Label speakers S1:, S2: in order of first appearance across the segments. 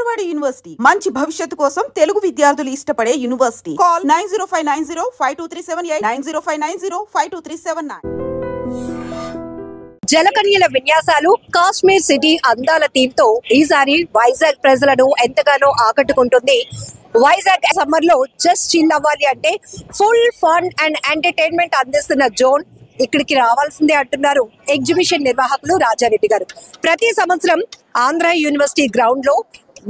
S1: Vijayawada university మంచి భవిష్యత్తు కోసం తెలుగు విద్యార్థులు ఇష్టపడే యూనివర్సిటీ. కాల్ 9059052378 9059052379.
S2: జలకన్యల విన్యాసాలు, కాశ్మీర్ సిటీ అందాల థీమ్ తో ఈసారి వైజాగ్ ప్రజలను ఎంతగానో ఆకట్టుకుంటుంది. వైజాగ్ సమ్మర్ లో జస్ట్ చిల్ అవ్వాలి అంటే ఫుల్ ఫన్ అండ్ ఎంటర్టైన్మెంట్ అందిస్తున్న జోన్ ఇక్కడికి రావాల్సిందే అంటున్నారు ఎగ్జిబిషన్ నిర్వాహకులు రాజారెడ్డి గారు. ప్రతి సంవత్సరం ఆంధ్ర యూనివర్సిటీ గ్రౌండ్ లో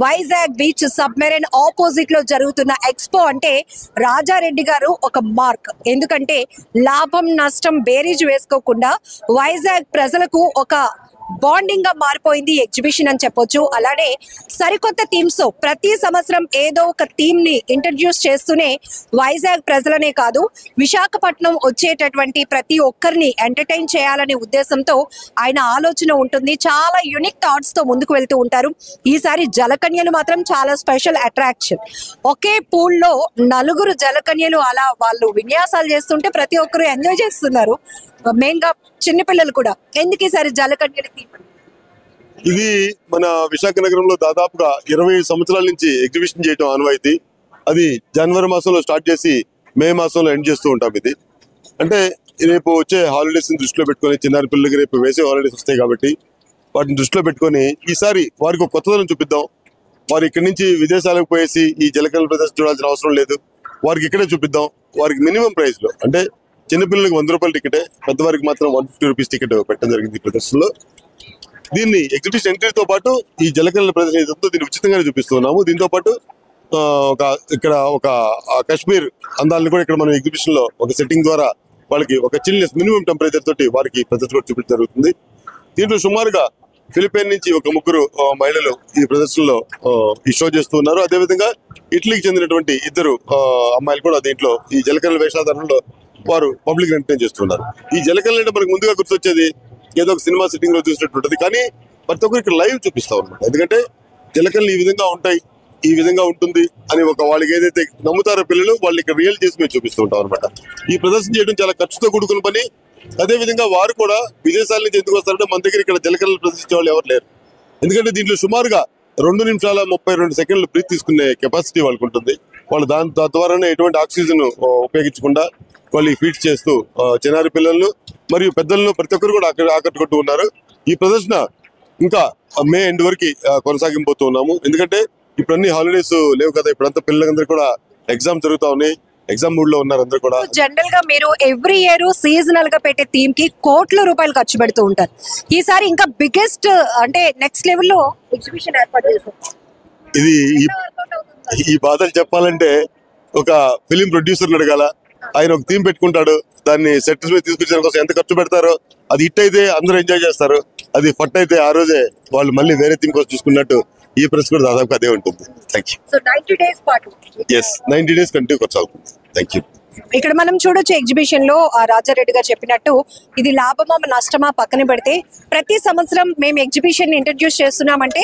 S2: వైజాగ్ బీచ్ సబ్మెరైన్ ఆపోజిట్ లో జరుగుతున్న ఎక్స్పో అంటే రాజారెడ్డి గారు ఒక మార్క్. ఎందుకంటే లాభం నష్టం బేరీజ్ వేసుకోకుండా వైజాగ్ ప్రజలకు ఒక బాండింగ్ గా మారిపోయింది ఎగ్జిబిషన్ అని చెప్పొచ్చు. అలానే సరికొత్త థీమ్స్ తో ప్రతి సంవత్సరం ఏదో ఒక థీమ్ ని ఇంట్రడ్యూస్ చేస్తూనే వైజాగ్ ప్రజలనే కాదు విశాఖపట్నం వచ్చేటటువంటి ప్రతి ఒక్కరిని ఎంటర్టైన్ చేయాలనే ఉద్దేశంతో ఆయన ఆలోచన ఉంటుంది. చాలా యూనిక్ థాట్స్ తో ముందుకు వెళ్తూ ఉంటారు. ఈసారి జలకన్యలు మాత్రం చాలా స్పెషల్ అట్రాక్షన్. ఒకే పూల్ లో నలుగురు జలకన్యలు అలా వాళ్ళు విన్యాసాలు చేస్తుంటే ప్రతి ఒక్కరు ఎంజాయ్ చేస్తున్నారు. మెయిన్ గా చిన్నపిల్లలు కూడా. ఎందుకు ఈసారి జలకన్యలు?
S3: ఇది మన విశాఖ నగరంలో దాదాపుగా 20 సంవత్సరాల నుంచి ఎగ్జిబిషన్ చేయడం ఆనవాయితీ. అది జనవరి మాసంలో స్టార్ట్ చేసి మే మాసంలో ఎండ్ చేస్తూ ఉంటాం. ఇది అంటే రేపు వచ్చే హాలిడేస్ ని దృష్టిలో పెట్టుకొని, చిన్నారి పిల్లలకి రేపు వేసే హాలిడేస్ వస్తాయి కాబట్టి వాటిని దృష్టిలో పెట్టుకొని ఈసారి వారికి ఒక కొత్తదనం చూపిద్దాం. వారు ఇక్కడి నుంచి విదేశాలకు పోయేసి ఈ జలకన్యల ప్రదర్శన చూడాల్సిన అవసరం లేదు. వారికి ఇక్కడే చూపిద్దాం. వారికి మినిమం ప్రైస్ లో అంటే చిన్నపిల్లలకి 100 రూపాయల టికెటే, పెద్దవారికి మాత్రం 150 రూపీస్ టికెట్ పెట్టడం జరిగింది ఈ ప్రదర్శనలో. దీన్ని ఎగ్జిబిషన్ ఎంట్రీతో పాటు ఈ జలకన్యల ప్రదర్శన ఏదో దీన్ని ఉచితంగానే చూపిస్తున్నాము. దీంతో పాటు ఇక్కడ ఒక కాశ్మీర్ అందాలను కూడా ఇక్కడ మనం ఎగ్జిబిషన్ లో ఒక సెట్టింగ్ ద్వారా వాళ్ళకి ఒక చిల్నెస్ మినిమం టెంపరేచర్ తోటి వారికి ప్రదర్శన కూడా చూపించడం జరుగుతుంది. దీంట్లో సుమారుగా ఫిలిపైన్ నుంచి ఒక 3 మహిళలు ఈ ప్రదర్శనలో ఈ షో చేస్తున్నారు. అదేవిధంగా ఇటలీకి చెందినటువంటి 2 అమ్మాయిలు కూడా దీంట్లో ఈ జలకన్యల వేషాధారణలో వారు పబ్లిక్ ఎంటర్టైన్ చేస్తున్నారు. ఈ జలకన్యలు అంటే మనకు ముందుగా గుర్తొచ్చేది ఏదో ఒక సినిమా సిట్టింగ్ లో చూసినట్టుంటది, కానీ ప్రతి ఒక్కరు ఇక్కడ లైవ్ చూపిస్తాం అనమాట. ఎందుకంటే జలకన్యలు ఈ విధంగా ఉంటాయి, ఈ విధంగా ఉంటుంది అని ఒక వాళ్ళకి ఏదైతే నమ్ముతారో పిల్లలు, వాళ్ళు ఇక్కడ రియల్ చేసి మేము చూపిస్తూ ఉంటాం అనమాట. ఈ ప్రదర్శన చేయడం చాలా ఖర్చుతో కూడుకున్న పని. అదే విధంగా వారు కూడా విదేశాల నుంచి ఎందుకు వస్తారంటే మన దగ్గర ఇక్కడ జలకన్యలు ప్రదర్శించే వాళ్ళు ఎవరు లేరు. ఎందుకంటే దీంట్లో సుమారుగా 2 నిమిషాల 32 సెకండ్లు బ్రీత్ తీసుకునే కెపాసిటీ వాళ్ళకు ఉంటుంది. వాళ్ళు దాని ద్వారానే ఎటువంటి ఆక్సిజన్ ఉపయోగించకుండా వాళ్ళు ఫీడ్స్ చేస్తూ చిన్నారి పిల్లలను మరియు పెద్దలను ప్రతి ఒక్కరు కూడా అక్కడ ఆకట్టుకుంటూ ఉన్నారు. ఈ ప్రదర్శన ఇంకా మే ఎండ్ వరకు కొనసాగింపోతూ ఉన్నాము. ఎందుకంటే ఇప్పుడు అన్ని హాలిడేస్ లేవు కదా, ఇప్పుడంతా పిల్లలందరూ కూడా ఎగ్జామ్ జరుగుతా ఉన్నాయి, ఎగ్జామ్ మూడ్ లో ఉన్నారు అందరూ కూడా.
S2: జనరల్ గా మీరు ఎవ్రీ ఇయర్ సీజనల్ గా పెట్టే థీమ్ కి కోట్ల రూపాయలు ఖర్చు పెడుతూ ఉంటారు. ఈసారి ఇంకా బిగ్గెస్ట్ అంటే నెక్స్ట్ లెవెల్ లో ఎగ్జిబిషన్ ఏర్పాటు చేశారు.
S3: ఇది ఈ బాధలు చెప్పాలంటే ఒక ఫిలిం ప్రొడ్యూసర్ అడగాల. ఆయన ఒక థీమ్ పెట్టుకుంటాడు, దాన్ని సెట్స్ మీద తీసుకొచ్చే కోసం ఎంత ఖర్చు పెడతారో, అది హిట్ అయితే అందరూ ఎంజాయ్ చేస్తారు, అది ఫట్ అయితే ఆ రోజే వాళ్ళు మళ్ళీ వేరే థీమ్ కోసం చూసుకున్నట్టు ఈ ప్రెస్ కూడా దాదాపు అదే ఉంటుంది. Thank you. 90 డేస్ కంటిన్యూ కొనసాగుతుంది. Thank you.
S2: ఇక్కడ మనం చూడొచ్చు ఎగ్జిబిషన్ లో రాజారెడ్డి గారు చెప్పినట్టు ఇది లాభమా నష్టమా పక్కన పెడితే ప్రతి సంవత్సరం మేము ఎగ్జిబిషన్ ఇంట్రడ్యూస్ చేస్తున్నామంటే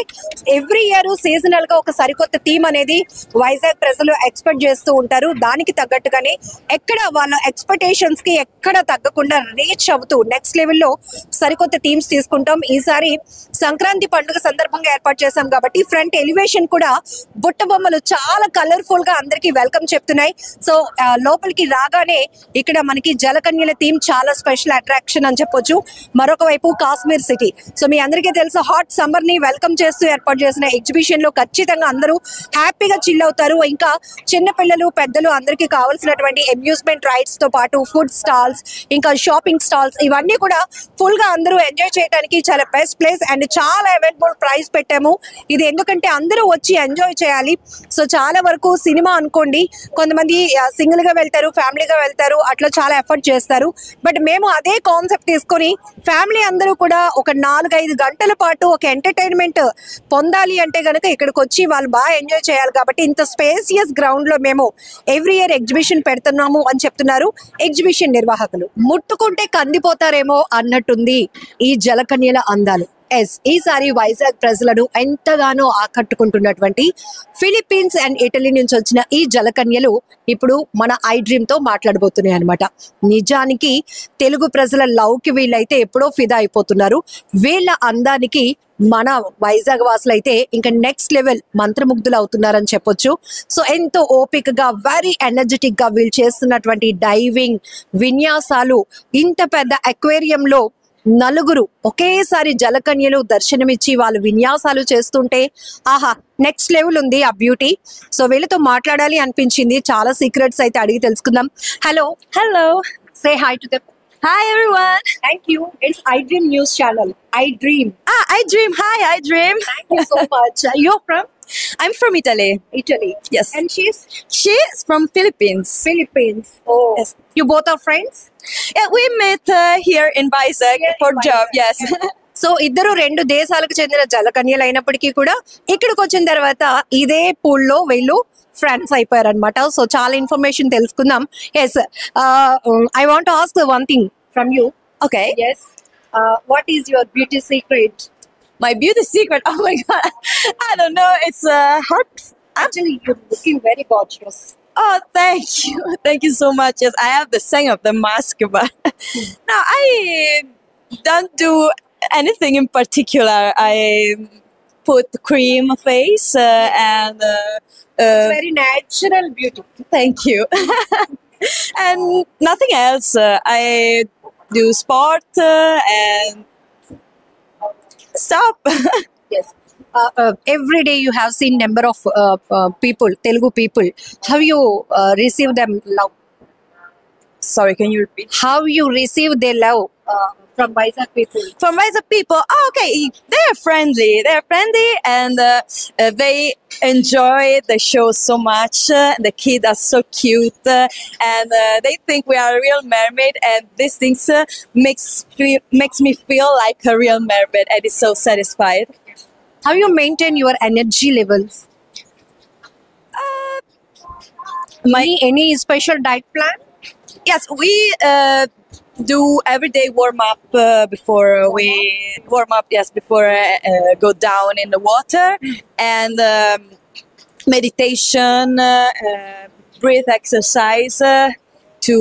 S2: ఎవ్రీ ఇయర్ సీజనల్ గా ఒక సరికొత్త థీమ్ అనేది వైజాగ్ ప్రజలు ఎక్స్పెక్ట్ చేస్తూ ఉంటారు. దానికి తగ్గట్టుగానే ఎక్కడ వాళ్ళ ఎక్స్పెక్టేషన్స్ కి ఎక్కడ తగ్గకుండా రీచ్ అవుతూ నెక్స్ట్ లెవెల్లో సరికొత్త థీమ్స్ తీసుకుంటాం. ఈసారి సంక్రాంతి పండుగ సందర్భంగా ఏర్పాటు చేశాం కాబట్టి ఫ్రంట్ ఎలివేషన్ కూడా బుట్ట బొమ్మలు చాలా కలర్ఫుల్ గా అందరికి వెల్కమ్ చెప్తున్నాయి. సో లోపలికి రాగానే ఇక్కడ మనకి జలకన్యల థీమ్ చాలా స్పెషల్ అట్రాక్షన్ అని చెప్పొచ్చు. మరొక వైపు కాశ్మీర్ సిటీ. సో మీ అందరికీ తెలుసు హాట్ సమ్మర్ ని వెల్కమ్ చేస్తూ ఏర్పాటు చేసిన ఎగ్జిబిషన్ లో ఖచ్చితంగా అందరూ హ్యాపీగా చిల్ అవుతారు. ఇంకా చిన్న పిల్లలు పెద్దలు అందరికీ కావాల్సినటువంటి అమ్యూజ్మెంట్ రైడ్స్ తో పాటు ఫుడ్ స్టాల్స్ ఇంకా షాపింగ్ స్టాల్స్ ఇవన్నీ కూడా ఫుల్ గా అందరూ ఎంజాయ్ చేయడానికి చాలా బెస్ట్ ప్లేస్ అండ్ చాలా అవైలబుల్ ప్రైస్ పెట్టాము. ఇది ఎందుకంటే అందరూ వచ్చి ఎంజాయ్ చేయాలి. సో చాలా వరకు సినిమా అనుకోండి, కొంతమంది సింగిల్ గా వెళ్తారు, ఫ్యామిలీగా వెళ్తారు, అట్లా చాలా ఎఫర్ట్ చేస్తారు. బట్ మేము అదే కాన్సెప్ట్ తీసుకొని ఫ్యామిలీ అందరూ కూడా ఒక 4-5 గంటల పాటు ఒక ఎంటర్టైన్మెంట్ పొందాలి అంటే గనక ఇక్కడికి వచ్చి వాళ్ళు బాగా ఎంజాయ్ చేయాలి. కాబట్టి ఇంత స్పేసియస్ గ్రౌండ్ లో మేము ఎవ్రీ ఇయర్ ఎగ్జిబిషన్ పెడుతున్నాము అని చెప్తున్నారు ఎగ్జిబిషన్ నిర్వాహకులు. ముట్టుకుంటే కందిపోతారేమో అన్నట్టుంది ఈ జలకన్యల అందాలు. ఈసారి వైజాగ్ ప్రజలను ఎంతగానో ఆకట్టుకుంటున్నటువంటి ఫిలిప్పీన్స్ అండ్ ఇటలీ నుంచి వచ్చిన ఈ జలకన్యలు ఇప్పుడు మన ఐ డ్రీమ్ తో మాట్లాడబోతున్నాయి అనమాట. నిజానికి తెలుగు ప్రజల లవ్ కి వీళ్ళైతే ఎప్పుడో ఫిదా అయిపోతున్నారు. వీళ్ళ అందానికి మన వైజాగ్ వాసులు అయితే ఇంకా నెక్స్ట్ లెవెల్ మంత్రముగ్ధులు అవుతున్నారని చెప్పొచ్చు. సో ఎంతో ఓపికగా వెరీ ఎనర్జెటిక్ గా వీళ్ళు చేస్తున్నటువంటి డైవింగ్ విన్యాసాలు, ఇంత పెద్ద అక్వేరియంలో నలుగురు ఒకేసారి జలకన్యలు దర్శనమిచ్చి వాళ్ళు విన్యాసాలు చేస్తుంటే ఆహా నెక్స్ట్ లెవెల్ ఉంది ఆ బ్యూటీ. సో వీళ్ళతో మాట్లాడాలి అనిపించింది. చాలా సీక్రెట్స్ అయితే అడిగి తెలుసుకుందాం. Hello say hi to them.
S4: Hi everyone.
S2: Thank you. It's iDream News Channel. iDream.
S4: I dream. Hi, I dream.
S2: Thank you so much. You're from
S4: I'm from Italy.
S2: Italy.
S4: Yes.
S2: And
S4: She's from Philippines.
S2: Philippines. Oh.
S4: Yes.
S2: You both are friends?
S4: Yeah, we met here in Vizag
S2: Here in
S4: for
S2: Vizag,
S4: job. Yes.
S2: So ఇద్దరు రెండు దేశాలకు చెందిన జలకన్యలు అయినప్పటికీ కూడా ఇక్కడికి వచ్చిన తర్వాత ఇదే పూల్లో వీళ్ళు ఫ్రెండ్స్ అయిపోయారు అనమాట. సో చాలా ఇన్ఫర్మేషన్ తెలుసుకుందాం. Yes, I want ask one thing from you.
S4: Okay.
S2: Yes. What is your beauty secret?
S4: My beauty secret. Oh my god. I don't know. It's hard.
S2: Actually, you're looking very gorgeous.
S4: Oh, thank you. Thank you so much. Yes, I have the saying of the mask, but no, I don't do anything in particular. I put cream face and
S2: It's very natural beauty.
S4: thank you. And nothing else. I do sport and stop.
S2: Yes. Every day you have seen number of people, Telugu people. Have you received them love?
S4: Sorry, can you repeat?
S2: How you receive their love from Vizag people?
S4: From Vizag people, oh, okay, they're friendly. They're friendly and they enjoy the show so much. The kids are so cute and they think we are a real mermaid, and these things makes me feel like a real mermaid, and is so satisfied.
S2: How you maintain your energy levels? Any special diet plan?
S4: Yes, we do everyday warm up before we warm up. Yes, before go down in the water, and meditation, breath exercise to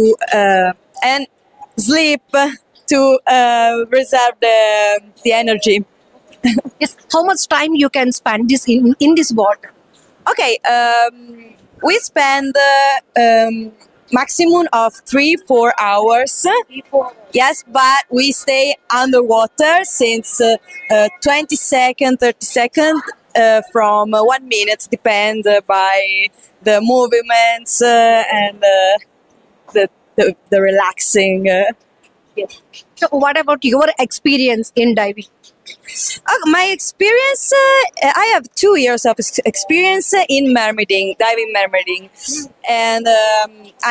S4: and sleep to reserve the energy.
S2: Yes. How much time you can spend this in this water?
S4: Okay, we spend maximum of 3-4 hours. Yes, but we stay underwater since 20 seconds, 30 seconds, from 1 minute, depend by the movements and the relaxing.
S2: Yes. So what about your experience in diving?
S4: My experience, I have 2 years of experience in mermaiding, diving mermaiding, and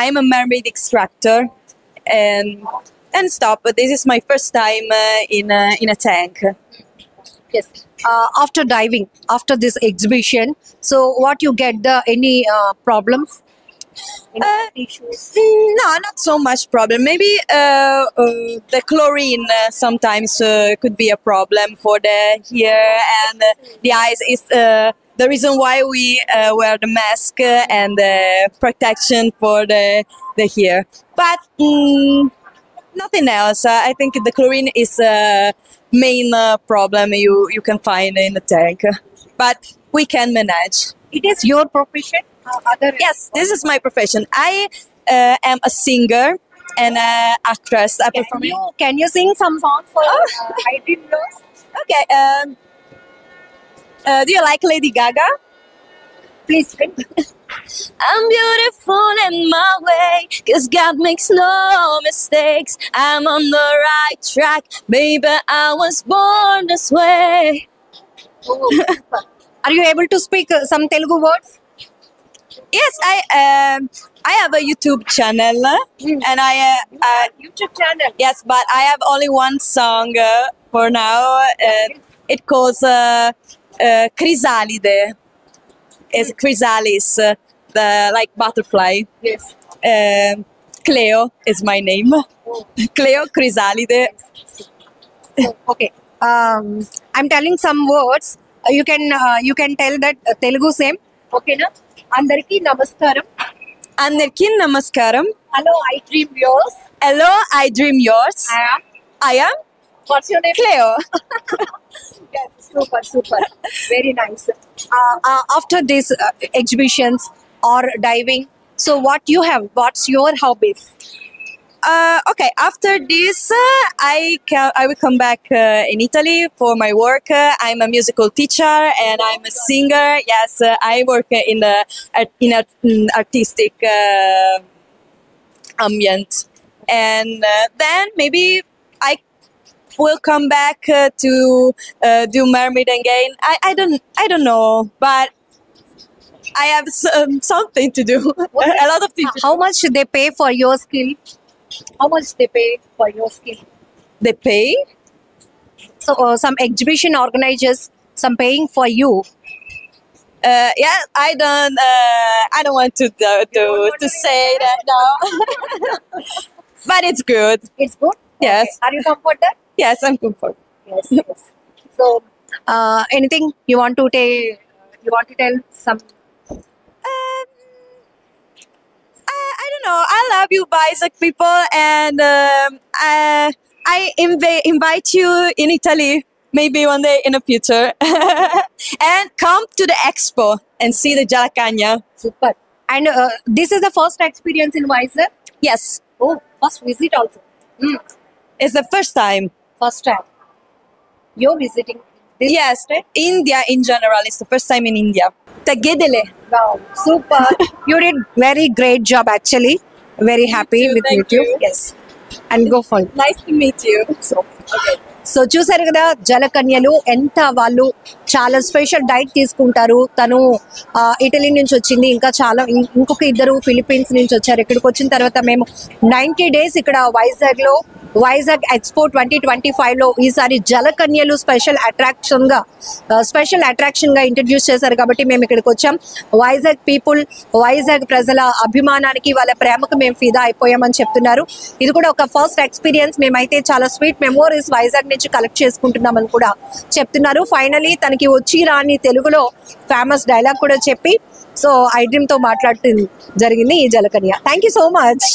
S4: I'm a mermaid instructor, and stop. But this is my first time in a tank.
S2: Yes. After diving, after this exhibition, so what you get any problems? Issues?
S4: No, not so much problem. Maybe the chlorine sometimes could be a problem for the hair and the eyes. Is the reason why we wear the mask and the protection for the hair. But nothing else. I think the chlorine is main problem you can find in the tank. But we can manage.
S2: It is your profession?
S4: Yes, this is my profession. I am a singer and actress. I perform.
S2: Can you sing some songs for iDream News?
S4: Okay. Do you like Lady Gaga?
S2: Please sing.
S4: I'm beautiful in my way, 'cause God makes no mistakes. I'm on the right track, baby. I was born this way.
S2: Are you able to speak some Telugu words?
S4: Yes, I have a YouTube channel, and
S2: YouTube channel.
S4: yes, but I have only one song for now. It calls Chrysalide. It's chrysalis, the like butterfly.
S2: Yes.
S4: Cleo is my name. Cleo Chrysalide.
S2: Okay. I'm telling some words. You can tell that Telugu same. Okay na? Andariki namaskaram.
S4: Andarki namaskaram.
S2: Hello, I dream yours.
S4: Hello, I dream yours.
S2: I am
S4: I am
S2: What's your name?
S4: Cleo.
S2: Yes, super. Very nice. After these exhibitions or diving, so what's your hobbies?
S4: Okay, after this, I will come back in Italy for my work. I'm a musical teacher and I'm a singer. Yes, I work in an artistic ambient, and then maybe I will come back to do mermaid again. I don't know, but I have something to do. A lot of things.
S2: How much they pay for your skill? How much they pay for your skill?
S4: They pay.
S2: So some exhibition organizers, some paying for you.
S4: Yeah, I don't want to say that now, but it's good.
S2: It's good.
S4: Yes.
S2: Okay. Are you comfortable?
S4: Yes, I'm comfortable.
S2: Yes. So anything you want to tell some?
S4: I don't know. I love you, Isaac people, and I invite you in Italy maybe one day in the future, and come to the expo and see the Jalacagna.
S2: Super. And this is the first experience in Vizag?
S4: Yes,
S2: Oh, first visit also.
S4: it's the first time.
S2: First time. You're visiting this
S4: Yes,
S2: state?
S4: India in general. It's the first time in India. Tagedele.
S2: Wow, super. You did very great job actually. Very happy
S4: too,
S2: with
S4: thank
S2: you.
S4: you.
S2: Yes. And go for it.
S4: Nice to meet you.
S2: So చూసారు కదా జలకన్యలు ఎంత వాళ్ళు చాలా special diet తీసుకుంటారు. తను Italy నుంచి వచ్చింది, ఇంకా చాలా ఇంకొక ఇద్దరు ఫిలిప్పీన్స్ నుంచి వచ్చారు. ఇక్కడికి వచ్చిన తర్వాత మేము 90 days ఇక్కడ వైజాగ్ ఎక్స్పో 2025 లో ఈసారి జలకన్యలు స్పెషల్ అట్రాక్షన్ గా ఇంట్రడ్యూస్ చేశారు కాబట్టి మేము ఇక్కడికి వచ్చాం. వైజాగ్ పీపుల్, వైజాగ్ ప్రజల అభిమానానికి వాళ్ళ ప్రేమకు మేము ఫిదా అయిపోయామని చెప్తున్నారు. ఇది కూడా ఒక ఫస్ట్ ఎక్స్పీరియన్స్. మేమైతే చాలా స్వీట్ మెమోరీస్ వైజాగ్ నుంచి కలెక్ట్ చేసుకుంటున్నామని కూడా చెప్తున్నారు. ఫైనలీ తనకి వచ్చి రాని తెలుగులో ఫేమస్ డైలాగ్ కూడా చెప్పి సో ఐ డ్రీమ్ తో మాట్లాడుతూ జరిగింది ఈ జలకన్య. Thank you so much.